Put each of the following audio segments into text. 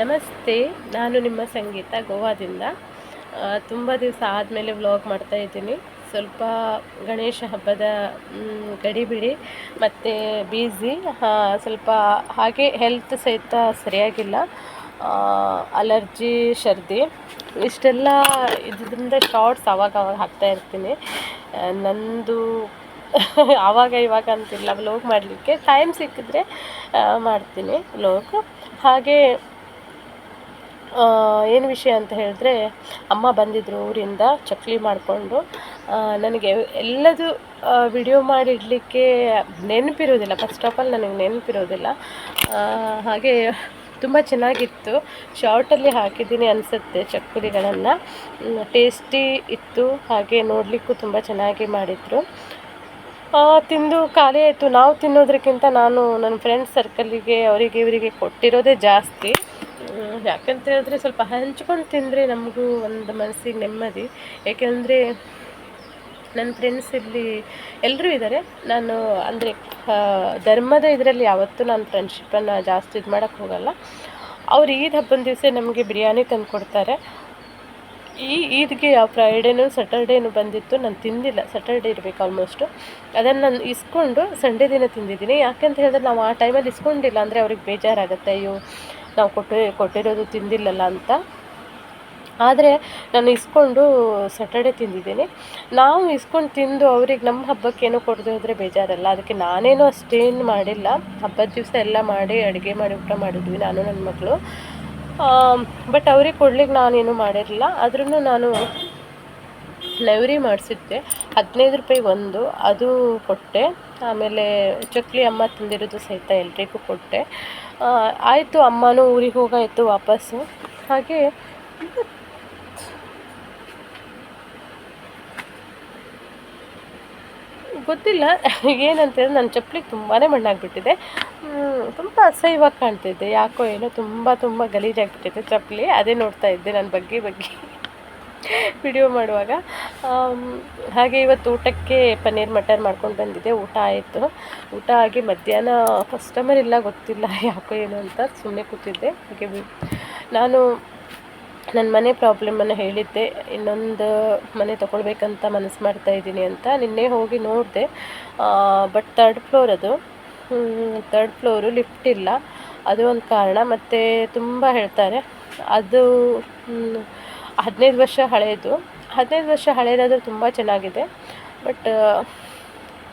ನಮಸ್ತೆ, ನಾನು ನಿಮ್ಮ ಸಂಗೀತ ಗೋವಾದಿಂದ. ತುಂಬ ದಿವಸ ಆದಮೇಲೆ ವ್ಲಾಗ್ ಮಾಡ್ತಾಯಿದ್ದೀನಿ. ಸ್ವಲ್ಪ ಗಣೇಶ ಹಬ್ಬದ ಗಡಿಬಿಡಿ ಮತ್ತು ಬ್ಯುಸಿ, ಸ್ವಲ್ಪ ಹಾಗೆ ಹೆಲ್ತ್ ಸಹಿತ ಸರಿಯಾಗಿಲ್ಲ. ಅಲರ್ಜಿ, ಸರ್ದಿ ಇಷ್ಟೆಲ್ಲ ಇದರಿಂದ ಶಾರ್ಟ್ಸ್ ಆವಾಗವಾಗ ಹಾಕ್ತಾಯಿರ್ತೀನಿ. ನಂದು ಆವಾಗ ಇವಾಗ ಅಂತಿಲ್ಲ, ವ್ಲಾಗ್ ಮಾಡಲಿಕ್ಕೆ ಟೈಮ್ ಸಿಕ್ಕಿದ್ರೆ ಮಾಡ್ತೀನಿ ವ್ಲಾಗ್. ಹಾಗೆ ಏನು ವಿಷಯ ಅಂತ ಹೇಳಿದ್ರೆ, ಅಮ್ಮ ಬಂದಿದ್ದರು ಊರಿಂದ ಚಕ್ಲಿ ಮಾಡಿಕೊಂಡು. ನನಗೆ ಎಲ್ಲದೂ ವಿಡಿಯೋ ಮಾಡಿಡಲಿಕ್ಕೆ ನೆನಪಿರೋದಿಲ್ಲ. ಫಸ್ಟ್ ಆಫ್ ಆಲ್ ನನಗೆ ನೆನಪಿರೋದಿಲ್ಲ. ಹಾಗೆ ತುಂಬ ಚೆನ್ನಾಗಿತ್ತು. ಶಾರ್ಟಲ್ಲಿ ಹಾಕಿದ್ದೀನಿ ಅನಿಸುತ್ತೆ ಚಕ್ಕುಲಿಗಳನ್ನು. ಟೇಸ್ಟಿ ಇತ್ತು, ಹಾಗೆ ನೋಡಲಿಕ್ಕೂ ತುಂಬ ಚೆನ್ನಾಗಿ ಮಾಡಿದರು. ತಿಂದು ಖಾಲಿ ಆಯಿತು. ನಾವು ತಿನ್ನೋದಕ್ಕಿಂತ ನಾನು ನನ್ನ ಫ್ರೆಂಡ್ಸ್ ಸರ್ಕಲ್ಲಿಗೆ ಅವರಿಗೆ ಇವರಿಗೆ ಕೊಟ್ಟಿರೋದೇ ಜಾಸ್ತಿ. ಯಾಕಂತ ಹೇಳಿದ್ರೆ ಸ್ವಲ್ಪ ಹಂಚ್ಕೊಂಡು ತಿಂದರೆ ನಮಗೂ ಒಂದು ಮನಸ್ಸಿಗೆ ನೆಮ್ಮದಿ. ಏಕೆಂದರೆ ನನ್ನ ಫ್ರೆಂಡ್ಸ್ ಇಲ್ಲಿ ಎಲ್ಲರೂ ಇದ್ದಾರೆ. ನಾನು ಅಂದರೆ ಧರ್ಮದ ಇದರಲ್ಲಿ ಯಾವತ್ತೂ ನಾನು ಫ್ರೆಂಡ್ಶಿಪ್ಪನ್ನು ಜಾಸ್ತಿ ಇದು ಮಾಡೋಕ್ಕೆ ಹೋಗಲ್ಲ. ಅವ್ರು ಈದ್ ಹಬ್ಬದ ದಿವಸ ನಮಗೆ ಬಿರಿಯಾನಿ ತಂದು ಕೊಡ್ತಾರೆ. ಈದ್ಗೆ ಫ್ರೈಡೇನೂ ಸ್ಯಾಟರ್ಡೇನೂ ಬಂದಿತ್ತು. ನಾನು ತಿಂದಿಲ್ಲ, ಸ್ಯಾಟರ್ಡೇ ಇರಬೇಕು ಆಲ್ಮೋಸ್ಟು. ಅದನ್ನು ನಾನು ಇಸ್ಕೊಂಡು ಸಂಡೇ ದಿನ ತಿಂದಿದ್ದೀನಿ. ಯಾಕೆಂತ ಹೇಳಿದ್ರೆ ನಾವು ಆ ಟೈಮಲ್ಲಿ ಇಸ್ಕೊಂಡಿಲ್ಲ ಅಂದರೆ ಅವ್ರಿಗೆ ಬೇಜಾರಾಗುತ್ತೆ, ಅಯ್ಯೋ ನಾವು ಕೊಟ್ಟಿರೋದು ತಿಂದಿಲ್ಲಲ್ಲ ಅಂತ. ಆದರೆ ನಾನು ಇಸ್ಕೊಂಡು ಸ್ಯಾಟರ್ಡೇ ತಿಂದಿದ್ದೀನಿ. ನಾವು ಇಸ್ಕೊಂಡು ತಿಂದು ಅವ್ರಿಗೆ ನಮ್ಮ ಹಬ್ಬಕ್ಕೇನೋ ಕೊಡದೆ ಹೋದರೆ ಬೇಜಾರಲ್ಲ. ಅದಕ್ಕೆ ನಾನೇನು ಅಷ್ಟೇನು ಮಾಡಿಲ್ಲ. ಹಬ್ಬದ ದಿವಸ ಎಲ್ಲ ಮಾಡಿ ಅಡುಗೆ ಮಾಡಿ ಊಟ ಮಾಡಿದ್ವಿ ನಾನು ನನ್ನ ಮಗಳು. ಬಟ್ ಅವ್ರಿಗೆ ಕೊಡ್ಲಿಕ್ಕೆ ನಾನೇನು ಮಾಡಿರಲಿಲ್ಲ. ಆದ್ರೂ ನಾನು ನೈವೇರಿ ಮಾಡಿಸಿದ್ದೆ, 15 ರೂಪಾಯಿ ಒಂದು, ಅದು ಕೊಟ್ಟೆ. ಆಮೇಲೆ ಚಕ್ಲಿ ಅಮ್ಮ ತಿಂದಿರೋದು ಸಹಿತ ಎಲ್ರಿಗೂ ಕೊಟ್ಟೆ. ಆಯಿತು, ಅಮ್ಮನೂ ಊರಿಗೆ ಹೋಗಾಯಿತು ವಾಪಸ್ಸು. ಹಾಗೆ ಗೊತ್ತಿಲ್ಲ ಏನಂತೇಳಿ ನನ್ನ ಚಪ್ಪಲಿಗೆ ತುಂಬಾ ಮಣ್ಣಾಗಿಬಿಟ್ಟಿದೆ. ತುಂಬ ಅಸಹ್ಯವಾಗಿ ಕಾಣ್ತಿದ್ದೆ, ಯಾಕೋ ಏನೋ ತುಂಬ ಗಲೀಜಾಗಿಬಿಟ್ಟಿದೆ ಚಪ್ಪಲಿ. ಅದೇ ನೋಡ್ತಾ ಇದ್ದೆ ನಾನು ಬಗ್ಗಿ ವಿಡಿಯೋ ಮಾಡುವಾಗ. ಹಾಗೆ ಇವತ್ತು ಊಟಕ್ಕೆ ಪನ್ನೀರ್ ಮಟರ್ ಮಾಡ್ಕೊಂಡು ಬಂದಿದ್ದೆ. ಊಟ ಆಯಿತು. ಊಟ ಆಗಿ ಮಧ್ಯಾಹ್ನ ಕಸ್ಟಮರ್ ಇಲ್ಲ, ಗೊತ್ತಿಲ್ಲ ಯಾಕೋ ಏನು ಅಂತ ಸುಮ್ಮನೆ ಕೂತಿದ್ದೆ. ಹಾಗೆ ನಾನು ನನ್ನ ಮನೆ ಪ್ರಾಬ್ಲಮನ್ನು ಹೇಳಿದ್ದೆ, ಇನ್ನೊಂದು ಮನೆ ತೊಗೊಳ್ಬೇಕಂತ ಮನಸ್ಸು ಮಾಡ್ತಾಯಿದ್ದೀನಿ ಅಂತ. ನಿನ್ನೆ ಹೋಗಿ ನೋಡಿದೆ, ಬಟ್ 3rd ಫ್ಲೋರ್ ಅದು. 3rd ಫ್ಲೋರು, ಲಿಫ್ಟ್ ಇಲ್ಲ, ಅದು ಒಂದು ಕಾರಣ. ಮತ್ತು ತುಂಬ ಹೇಳ್ತಾರೆ. ಅದು 15 ವರ್ಷ ಹಳೆಯದು. 15 ವರ್ಷ ಹಳೆಯದಾದರೂ ತುಂಬ ಚೆನ್ನಾಗಿದೆ. ಬಟ್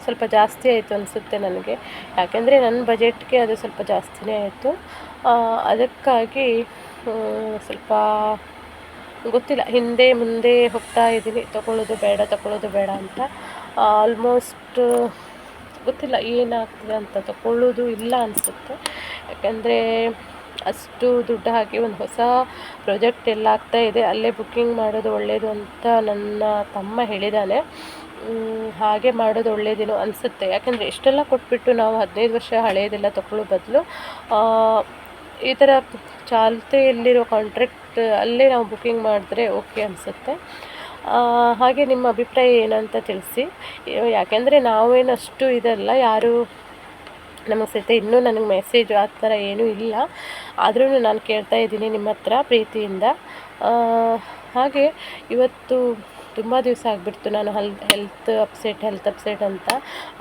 ಸ್ವಲ್ಪ ಜಾಸ್ತಿ ಆಯಿತು ಅನಿಸುತ್ತೆ ನನಗೆ. ಯಾಕೆಂದರೆ ನನ್ನ ಬಜೆಟ್ಗೆ ಅದು ಸ್ವಲ್ಪ ಜಾಸ್ತಿನೇ ಆಯಿತು. ಅದಕ್ಕಾಗಿ ಸ್ವಲ್ಪ ಗೊತ್ತಿಲ್ಲ, ಹಿಂದೆ ಮುಂದೆ ಹೋಗ್ತಾ ಇದ್ದೀನಿ, ತೊಗೊಳ್ಳೋದು ಬೇಡ ಅಂತ. ಆಲ್ಮೋಸ್ಟ್ ಗೊತ್ತಿಲ್ಲ ಏನಾಗ್ತದೆ ಅಂತ. ತೊಗೊಳ್ಳೋದು ಇಲ್ಲ ಅನಿಸುತ್ತೆ. ಯಾಕೆಂದರೆ ಅಷ್ಟು ದುಡ್ಡು ಹಾಕಿ ಒಂದು ಹೊಸ ಪ್ರಾಜೆಕ್ಟ್ ಎಲ್ಲ ಆಗ್ತಾಯಿದೆ, ಅಲ್ಲೇ ಬುಕ್ಕಿಂಗ್ ಮಾಡೋದು ಒಳ್ಳೆಯದು ಅಂತ ನನ್ನ ತಮ್ಮ ಹೇಳಿದ್ದಾನೆ. ಹಾಗೆ ಮಾಡೋದು ಒಳ್ಳೆಯದೇನೋ ಅನಿಸುತ್ತೆ. ಯಾಕೆಂದರೆ ಎಷ್ಟೆಲ್ಲ ಕೊಟ್ಬಿಟ್ಟು ನಾವು 15 ವರ್ಷ ಹಳೆಯದೆಲ್ಲ ತೊಗೊಳ್ಳೋ ಬದಲು ಈ ಥರ ಚಾಲ್ತಿಯಲ್ಲಿರೋ ಕಾಂಟ್ರಾಕ್ಟ್ ಅಲ್ಲೇ ನಾವು ಬುಕ್ಕಿಂಗ್ ಮಾಡಿದ್ರೆ ಓಕೆ ಅನಿಸುತ್ತೆ. ಹಾಗೆ ನಿಮ್ಮ ಅಭಿಪ್ರಾಯ ಏನಂತ ತಿಳಿಸಿ. ಯಾಕೆಂದರೆ ನಾವೇನು ಅಷ್ಟು ಇದಲ್ಲ, ಯಾರು ನಮಗೆ ಸಹಿತ ಇನ್ನೂ ನನಗೆ ಮೆಸೇಜು ಆ ಥರ ಏನೂ ಇಲ್ಲ. ಆದ್ರೂ ನಾನು ಕೇಳ್ತಾ ಇದ್ದೀನಿ ನಿಮ್ಮ ಹತ್ರ ಪ್ರೀತಿಯಿಂದ. ಹಾಗೆ ಇವತ್ತು ತುಂಬ ದಿವಸ ಆಗಿಬಿಡ್ತು ನಾನು ಹೆಲ್ತ್ ಅಪ್ಸೆಟ್ ಅಂತ.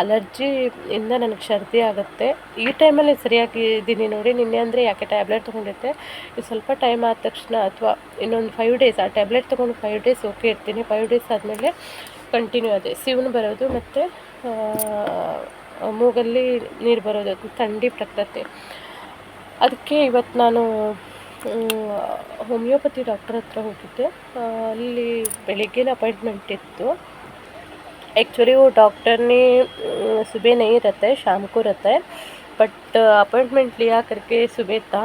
ಅಲರ್ಜಿಯಿಂದ ನನಗೆ ಸರ್ದಿ ಆಗುತ್ತೆ. ಈ ಟೈಮಲ್ಲಿ ಸರಿಯಾಗಿ ಇದ್ದೀನಿ ನೋಡಿ. ನಿನ್ನೆ ಅಂದರೆ ಯಾಕೆ ಟ್ಯಾಬ್ಲೆಟ್ ತೊಗೊಂಡಿದ್ದೆ, ಇದು ಸ್ವಲ್ಪ ಟೈಮ್ ಆದ ತಕ್ಷಣ ಅಥವಾ ಇನ್ನೊಂದು 5 ಡೇಸ್ ಆ ಟ್ಯಾಬ್ಲೆಟ್ ತೊಗೊಂಡು 5 ಡೇಸ್ ಓಕೆ ಇರ್ತೀನಿ. 5 ಡೇಸ್ ಆದಮೇಲೆ ಕಂಟಿನ್ಯೂ ಅದೇ ಸಿವ್ನು ಬರೋದು ಮತ್ತು ಮೂಗಲ್ಲಿ ನೀರು ಬರೋದು, ಅದು ಥಂಡಿ ಪ್ರಕೃತಿ. ಅದಕ್ಕೆ ಇವತ್ತು ನಾನು ಹೋಮಿಯೋಪತಿ ಡಾಕ್ಟರ್ ಹತ್ರ ಹೋಗಿದ್ದೆ. ಅಲ್ಲಿ ಬೆಳಿಗ್ಗೆನೇ ಅಪಾಯಿಂಟ್ಮೆಂಟ್ ಇತ್ತು. एक्चुअली वो डॉक्टर ने सुबह नहीं रहता है, शाम को रहता है, बट अपॉइंटमेंट लिया करके सुबह था.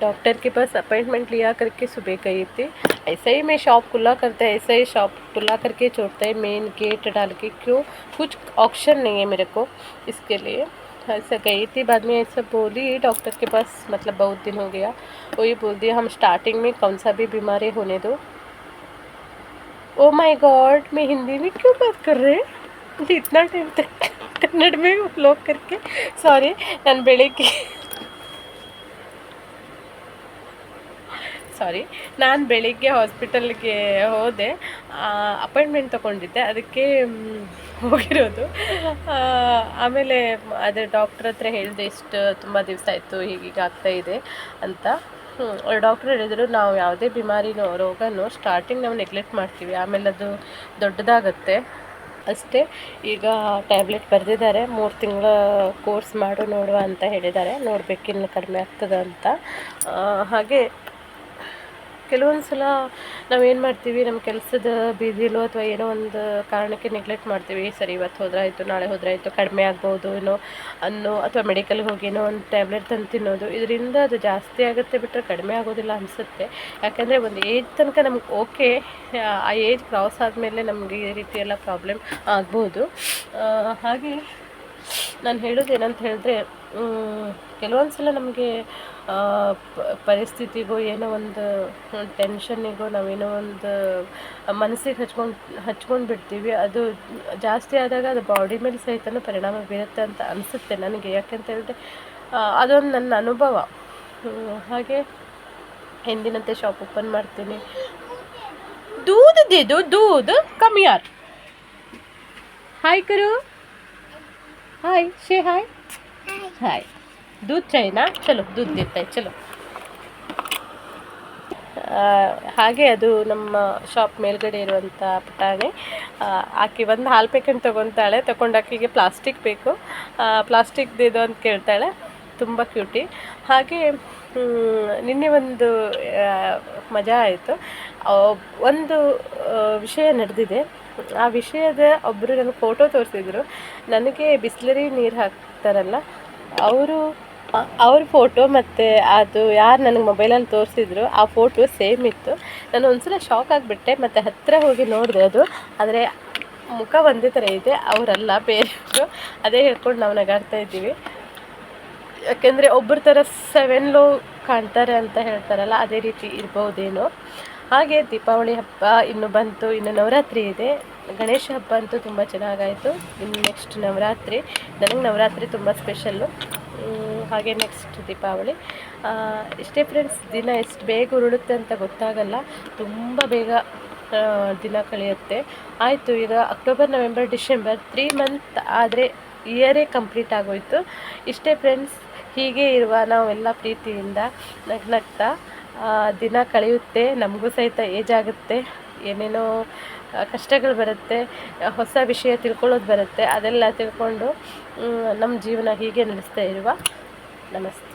डॉक्टर के पास अपॉइंटमेंट लिया करके सुबह गई थी. ऐसे ही मैं शॉप खुला करता है, ऐसे ही शॉप खुला करके छोड़ता है, मेन गेट डाल के. क्यों, कुछ ऑप्शन नहीं है मेरे को इसके लिए. ऐसा गई थी. बाद में ऐसा बोली डॉक्टर के पास, मतलब बहुत दिन हो गया, वही बोल दिया हम स्टार्टिंग में कौन सा भी बीमारी होने दो. ओ माय गॉड, मैं हिंदी में क्यों बात कर रहे हैं मुझे इतना टाइम तक कन्नड़ में व्लॉग करके. ಸಾರಿ, ನಾನು ಬೆಳಿಗ್ಗೆ ಸಾರಿ, ನಾನು ಬೆಳಿಗ್ಗೆ ಹಾಸ್ಪಿಟಲ್ಗೆ ಹೋದೆ, ಅಪಾಯಿಂಟ್ಮೆಂಟ್ ತೊಗೊಂಡಿದ್ದೆ, ಅದಕ್ಕೆ ಹೋಗಿರೋದು. ಆಮೇಲೆ ಅದೇ ಡಾಕ್ಟ್ರ್ ಹತ್ರ ಹೇಳಿದೆ, ಇಷ್ಟು ತುಂಬ ದಿವಸ ಆಯಿತು ಹೀಗೀಗ ಆಗ್ತಾಯಿದೆ ಅಂತ. ಡಾಕ್ಟ್ರ್ ಹೇಳಿದರು, ನಾವು ಯಾವುದೇ ರೋಗನೂ ಸ್ಟಾರ್ಟಿಂಗ್ ನಾವು ನೆಗ್ಲೆಕ್ಟ್ ಮಾಡ್ತೀವಿ, ಆಮೇಲೆ ಅದು ದೊಡ್ಡದಾಗುತ್ತೆ ಅಷ್ಟೇ. ಈಗ ಟ್ಯಾಬ್ಲೆಟ್ ಬರೆದಿದ್ದಾರೆ, 3 ತಿಂಗಳ ಕೋರ್ಸ್ ನೋಡುವ ಅಂತ ಹೇಳಿದ್ದಾರೆ. ನೋಡಬೇಕು ಇನ್ನು ಕಡಿಮೆ ಆಗ್ತದೆ ಅಂತ. ಹಾಗೆ ಕೆಲವೊಂದು ಸಲ ನಾವೇನು ಮಾಡ್ತೀವಿ, ನಮ್ಮ ಕೆಲಸದ ಬ್ಯುಸಿಲೋ ಅಥವಾ ಏನೋ ಒಂದು ಕಾರಣಕ್ಕೆ ನೆಗ್ಲೆಕ್ಟ್ ಮಾಡ್ತೀವಿ. ಸರಿ, ಇವತ್ತು ಹೋದ್ರಾಯಿತು, ನಾಳೆ ಹೋದ್ರಾಯಿತು, ಕಡಿಮೆ ಆಗ್ಬೋದು ಏನೋ ಅಥವಾ ಮೆಡಿಕಲ್ಗೆ ಹೋಗಿ ಏನೋ ಒಂದು ಟ್ಯಾಬ್ಲೆಟ್ ತಂದು ತಿನ್ನೋದು, ಇದರಿಂದ ಅದು ಜಾಸ್ತಿ ಆಗುತ್ತೆ ಬಿಟ್ಟರೆ ಕಡಿಮೆ ಆಗೋದಿಲ್ಲ ಅನಿಸುತ್ತೆ. ಯಾಕಂದರೆ ಒಂದು ಏಜ್ ತನಕ ನಮ್ಗೆ ಓಕೆ, ಆ ಏಜ್ ಕ್ರಾಸ್ ಆದಮೇಲೆ ನಮಗೆ ಈ ರೀತಿ ಎಲ್ಲ ಪ್ರಾಬ್ಲಮ್ ಆಗ್ಬೋದು. ಹಾಗೆ ನಾನು ಹೇಳೋದು ಏನಂತ ಹೇಳಿದ್ರೆ, ಕೆಲವೊಂದು ಸಲ ನಮಗೆ ಪರಿಸ್ಥಿತಿಗೋ ಏನೋ ಒಂದು ಟೆನ್ಷನ್ನಿಗೋ ನಾವೇನೋ ಒಂದು ಮನಸ್ಸಿಗೆ ಹಚ್ಕೊಂಡು ಬಿಡ್ತೀವಿ. ಅದು ಜಾಸ್ತಿ ಆದಾಗ ಅದು ಬಾಡಿ ಮೇಲೆ ಸಹಿತ ಪರಿಣಾಮ ಬೀರುತ್ತೆ ಅಂತ ಅನಿಸುತ್ತೆ ನನಗೆ. ಯಾಕೆಂತ ಹೇಳಿದ್ರೆ ಅದೊಂದು ನನ್ನ ಅನುಭವ. ಹಾಗೆ ಎಂದಿನಂತೆ ಶಾಪ್ ಓಪನ್ ಮಾಡ್ತೀನಿ. दूध कम यार. हाय करो, हाय शे हाय हाय. दूध चाहिए ना, चलो दूध देता है, चलो. ಹಾಗೆ ಅದು ನಮ್ಮ ಶಾಪ್ ಮೇಲ್ಗಡೆ ಇರುವಂಥ ಪುಟಾಣಿ. ಆಕೆ ಒಂದು ಹಾಲು ಪ್ಯಾಕೆಟ್ ತೊಗೊತಾಳೆ, ತೊಗೊಂಡು ಆಕೆಗೆ ಪ್ಲಾಸ್ಟಿಕ್ ಬೇಕು, ಪ್ಲಾಸ್ಟಿಕ್ದಿದು ಅಂತ ಕೇಳ್ತಾಳೆ. ತುಂಬ ಕ್ಯೂಟಿ. ಹಾಗೆ ನಿನ್ನೆ ಒಂದು ಮಜಾ ಆಯಿತು. ಒಂದು ವಿಷಯ ನಡೆದಿದೆ. ಆ ವಿಷಯದ ಒಬ್ಬರು ನನಗೆ ಫೋಟೋ ತೋರಿಸಿದ್ರು. ನನಗೆ ಬಿಸ್ಲರಿ ನೀರು ಹಾಕ್ತಾರಲ್ಲ ಅವ್ರ ಫೋಟೋ ಮತ್ತು ಅದು ಯಾರು ನನಗೆ ಮೊಬೈಲಲ್ಲಿ ತೋರಿಸಿದ್ರು ಆ ಫೋಟೋ ಸೇಮ್ ಇತ್ತು. ನಾನು ಒಂದ್ಸಲ ಶಾಕ್ ಆಗಿಬಿಟ್ಟೆ. ಮತ್ತು ಹತ್ತಿರ ಹೋಗಿ ನೋಡಿದೆ, ಅದು ಆದರೆ ಮುಖ ಒಂದೇ ಥರ ಇದೆ, ಅವರಲ್ಲ ಬೇರೆಯವರು. ಅದೇ ಹೇಳ್ಕೊಂಡು ನಾವು ನಗಾಡ್ತಾ ಇದ್ದೀವಿ. ಯಾಕೆಂದರೆ ಒಬ್ಬರ ಥರ 7 ಲೋ ಕಾಣ್ತಾರೆ ಅಂತ ಹೇಳ್ತಾರಲ್ಲ, ಅದೇ ರೀತಿ ಇರ್ಬೋದೇನೋ. ಹಾಗೆ ದೀಪಾವಳಿ ಹಬ್ಬ ಇನ್ನು ಬಂತು, ಇನ್ನು ನವರಾತ್ರಿ ಇದೆ. ಗಣೇಶ ಹಬ್ಬ ಅಂತೂ ತುಂಬ ಚೆನ್ನಾಗಾಯಿತು. ಇನ್ನು ನೆಕ್ಸ್ಟ್ ನವರಾತ್ರಿ. ನನಗೆ ನವರಾತ್ರಿ ತುಂಬ ಸ್ಪೆಷಲ್ಲು. ಹಾಗೆ ನೆಕ್ಸ್ಟ್ ದೀಪಾವಳಿ. ಇಷ್ಟೇ ಫ್ರೆಂಡ್ಸ್. ದಿನ ಎಷ್ಟು ಬೇಗ ಉರುಳುತ್ತೆ ಅಂತ ಗೊತ್ತಾಗಲ್ಲ, ತುಂಬ ಬೇಗ ದಿನ ಕಳೆಯುತ್ತೆ. ಆಯಿತು, ಈಗ ಅಕ್ಟೋಬರ್, ನವೆಂಬರ್, ಡಿಸೆಂಬರ್ 3 ಮಂತ್ ಆದರೆ ಇಯರೇ ಕಂಪ್ಲೀಟ್ ಆಗೋಯಿತು. ಇಷ್ಟೇ ಫ್ರೆಂಡ್ಸ್. ಹೀಗೆ ಇರುವ ನಾವೆಲ್ಲ ಪ್ರೀತಿಯಿಂದ ನಗ್ನಗ್ತಾ ದಿನ ಕಳೆಯುತ್ತೆ. ನಮಗೂ ಸಹಿತ ಏಜ್ ಆಗುತ್ತೆ, ಏನೇನೋ ಕಷ್ಟಗಳು ಬರುತ್ತೆ, ಹೊಸ ವಿಷಯ ತಿಳ್ಕೊಳ್ಳೋದು ಬರುತ್ತೆ. ಅದೆಲ್ಲ ತಿಳ್ಕೊಂಡು ನಮ್ಮ ಜೀವನ ಹೀಗೆ ನಡೆಸ್ತಾ ಇರುವ. ನಮಸ್ತೆ.